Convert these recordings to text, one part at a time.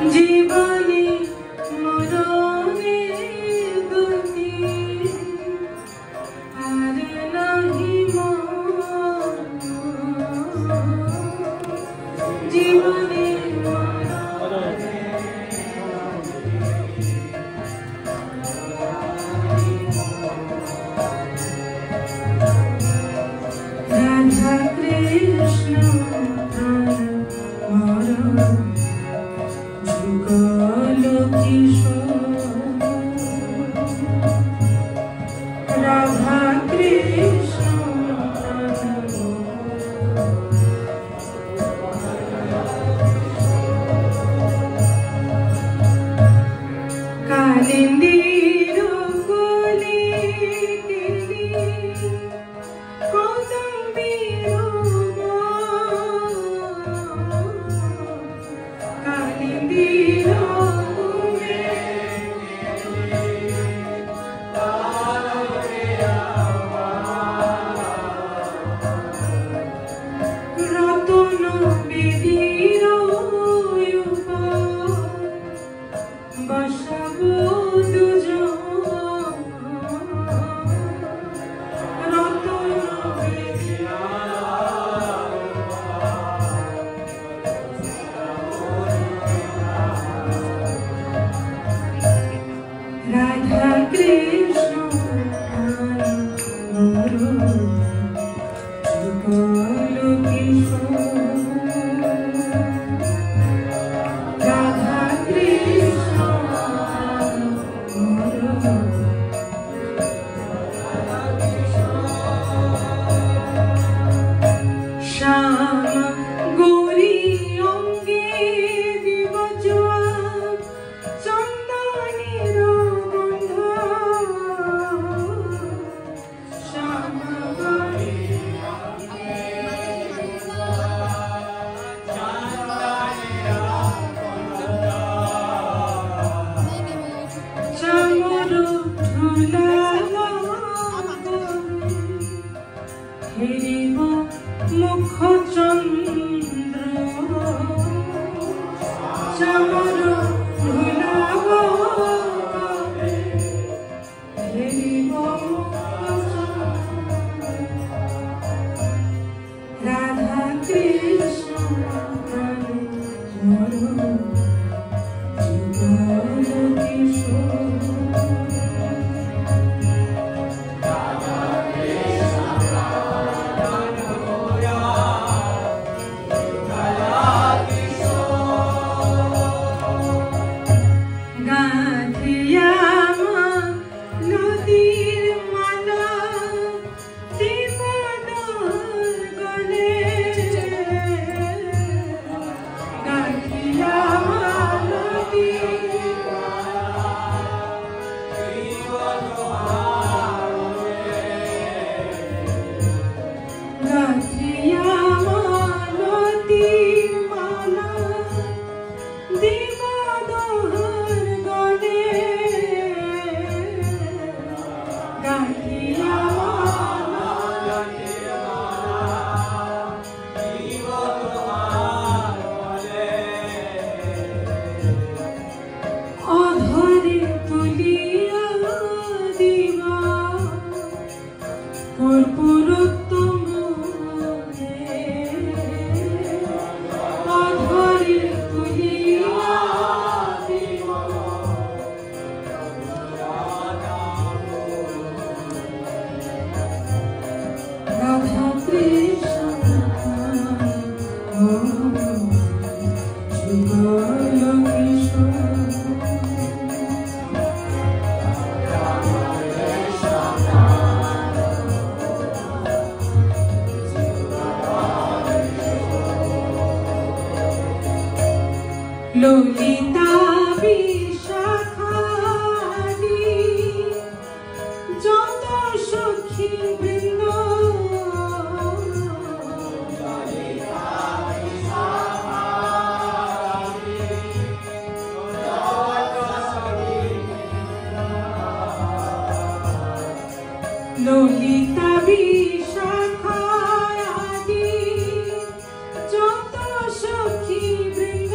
জীবনে মরণে গতি আর নাহি জীবনে রাধা কৃষ্ণ যুগল কিশোর রাধা কৃষ্ণ কালিন্দীর কোলে কদম্বীর কালিন্দীর রতন বেদীর বসাবো দুজন রতন রাধা কৃষ্ণ যুগল কিশোর রাধা কৃষ্ণ শ্যাম গৌরী অঙ্গে দিব জোয়ান চন্দনের গন্ধ শ্যাম গৌরী চামর ধুলাল হেরিব মুখ চন্দ্র চামর ধুলাব হেরিব রাধা কৃষ্ণ যুগল কিশোর ললিতা বিশাখাদি যত সখী বৃন্দ ললিতা বিশাখাদি যত সখী বৃন্দ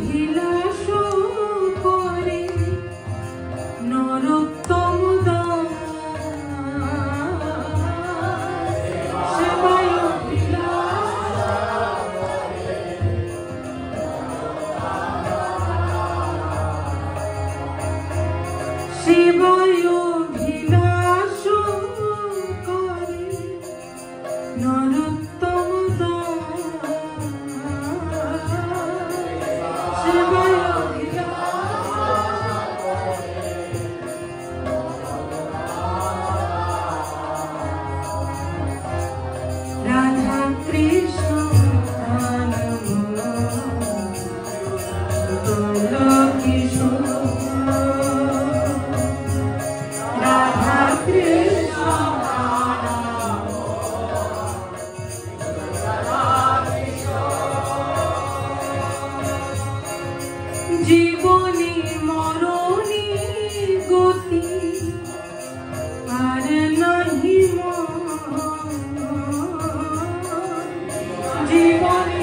অভিলাষ করে নরোত্তম দাস সেবায় অভিলাষ করে নরোত্তম রাধা কৃষ্ণ কিশোর রাধা কৃষ্ণ জীবনী মরণী গতি আর নাহি জীবনী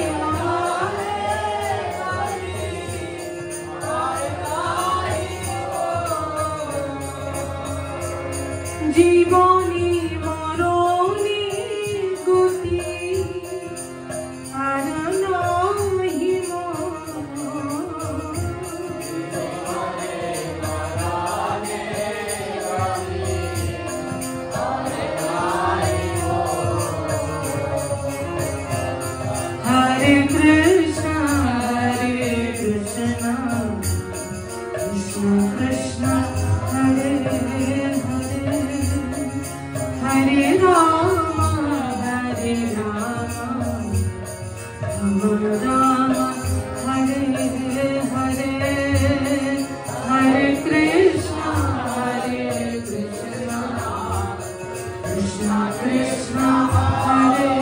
জীবনী মরণী গতি আর নাহি Hare Krishna, Krishna Krishna, Hare Hare, Hare Rama, Hare Rama, Rama Rama, Hare Hare, Hare Krishna, Krishna Krishna, Hare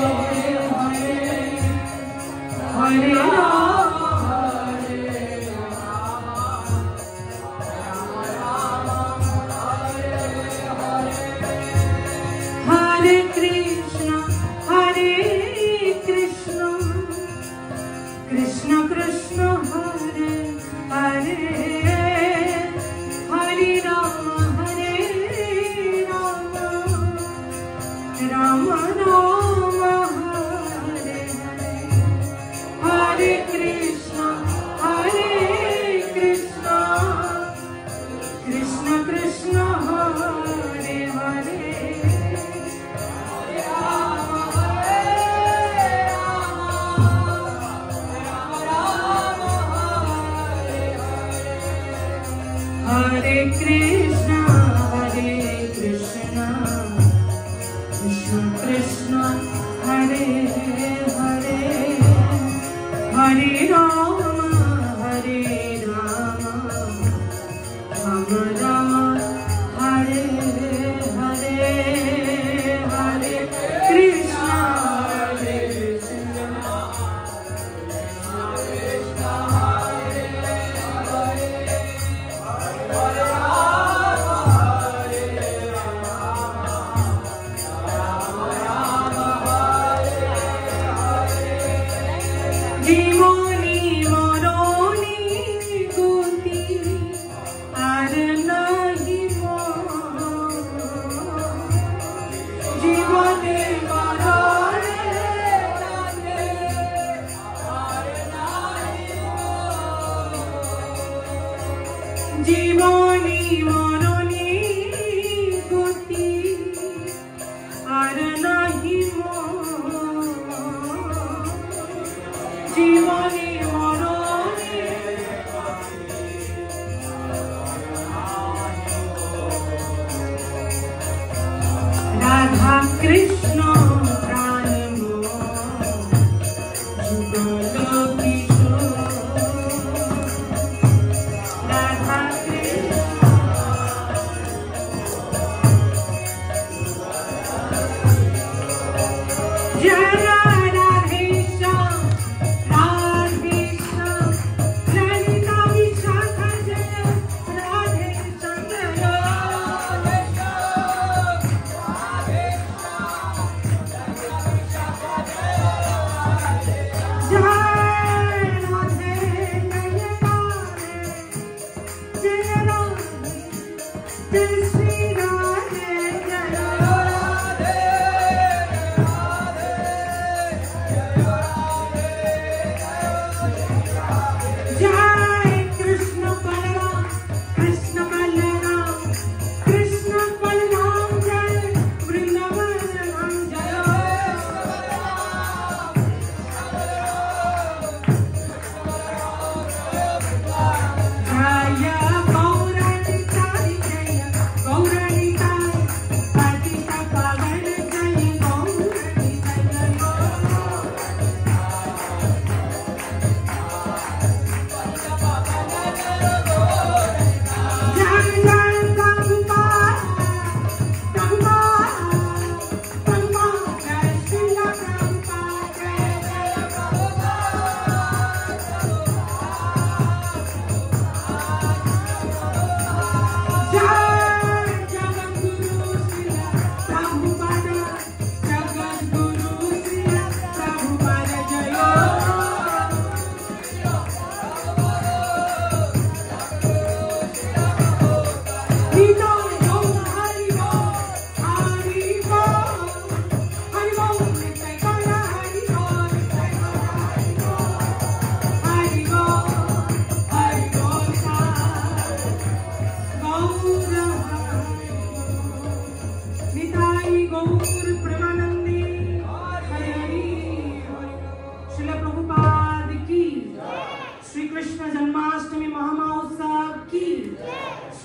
Hare Rama, Hare Krishna, Krishna Krishna, Hare Hare, Hare Rama, Rama Rama, Hare Hare, Hare Krishna, Krishna Krishna, Hare Hare, Hare Krishna, Krishna Krishna, Hare Hare, Hare Rama, Rama Rama, Hare Hare, Hare Krishna, জীবনী মরণী গতি আর নাহি জীবনে মরণে জীবনী মরণী গতি আর নাহি জীবনী মরণে রাধা কৃষ্ণ প্রাণ যুগল কিশোর রাধা কৃষ্ণ জয় রাধে শ্যাম ললিতা বিশাখা জয় রাধে চন্দ্র जय राधे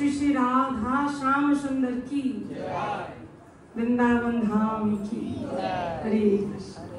श्री श्री राधा श्याम सुंदर की, वृंदावन धाम की। हरे कृष्ण।